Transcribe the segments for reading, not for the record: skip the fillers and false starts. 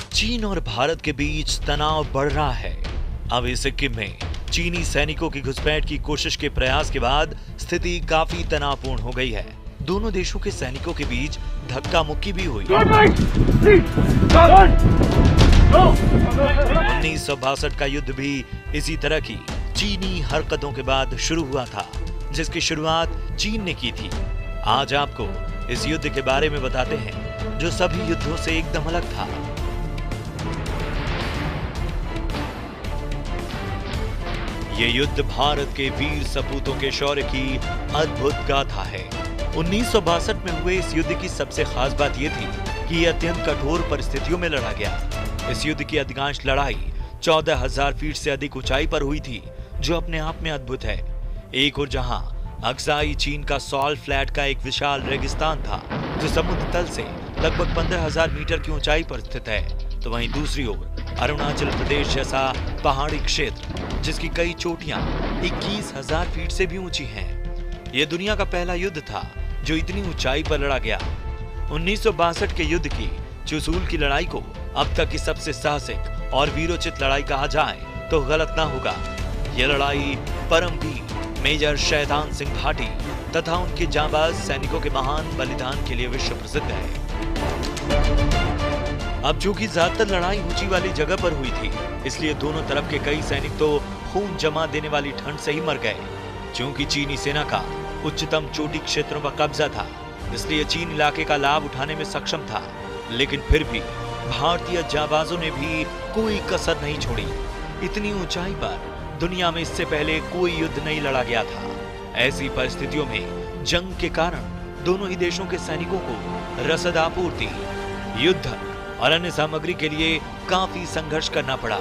चीन और भारत के बीच तनाव बढ़ रहा है। अब इस सिक्किम में चीनी सैनिकों की घुसपैठ की कोशिश के प्रयास के बाद स्थिति काफी तनावपूर्ण हो गई है। दोनों देशों के सैनिकों के बीच धक्का मुक्की भी हुई। 1962 का युद्ध भी इसी तरह की चीनी हरकतों के बाद शुरू हुआ था, जिसकी शुरुआत चीन ने की थी। आज आपको इस युद्ध के बारे में बताते हैं जो सभी युद्धों से एकदम अलग था। ये युद्ध भारत के वीर सपूतों के शौर्य की अद्भुत गाथा है। 1962 में हुए इस युद्ध की सबसे खास बात यह थी कि यह अत्यंत कठोर परिस्थितियों में लड़ा गया। इस युद्ध की अधिकांश लड़ाई 14,000 फीट से अधिक ऊंचाई पर हुई थी, जो अपने आप में अद्भुत है। एक और जहां अक्साई चीन का सॉल्ट फ्लैट का एक विशाल रेगिस्तान था, जो समुद्र तल से लगभग 15,000 मीटर की ऊंचाई पर स्थित है, तो वहीं दूसरी ओर अरुणाचल प्रदेश जैसा पहाड़ी क्षेत्र, जिसकी कई चोटियां 21,000 फीट से भी ऊंची हैं। यह दुनिया का पहला युद्ध था जो इतनी ऊंचाई पर लड़ा गया। 1962 के युद्ध की चुसूल की लड़ाई को अब तक की सबसे साहसिक और वीरोचित लड़ाई कहा जाए तो गलत ना होगा। यह लड़ाई परमवीर मेजर शैतान सिंह भाटी तथा उनके जांबाज सैनिकों के महान बलिदान के लिए विश्व प्रसिद्ध है। अब चूंकि ज्यादातर लड़ाई ऊंची वाली जगह पर हुई थी, इसलिए दोनों तरफ के कई सैनिक तो खून जमा देने वाली ठंड से ही मर गए। चूंकि चीनी सेना का उच्चतम चोटी क्षेत्रों पर कब्जा था, इसलिए चीन इलाके का लाभ उठाने में सक्षम था। लेकिन फिर भी भारतीय जाबाजों ने भी कोई कसर नहीं छोड़ी। इतनी ऊंचाई पर दुनिया में इससे पहले कोई युद्ध नहीं लड़ा गया था। ऐसी परिस्थितियों में जंग के कारण दोनों ही देशों के सैनिकों को रसद आपूर्ति, युद्ध और अन्य सामग्री के लिए काफी संघर्ष करना पड़ा।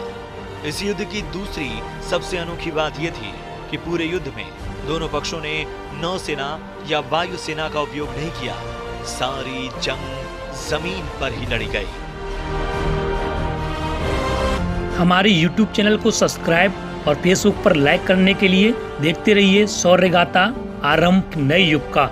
इस युद्ध की दूसरी सबसे अनोखी बात यह थी कि पूरे युद्ध में दोनों पक्षों ने नौसेना या वायुसेना का उपयोग नहीं किया। सारी जंग जमीन पर ही लड़ी गई। हमारे YouTube चैनल को सब्सक्राइब और फेसबुक पर लाइक करने के लिए देखते रहिए शौर्य गाथा आरंभ नए युग का।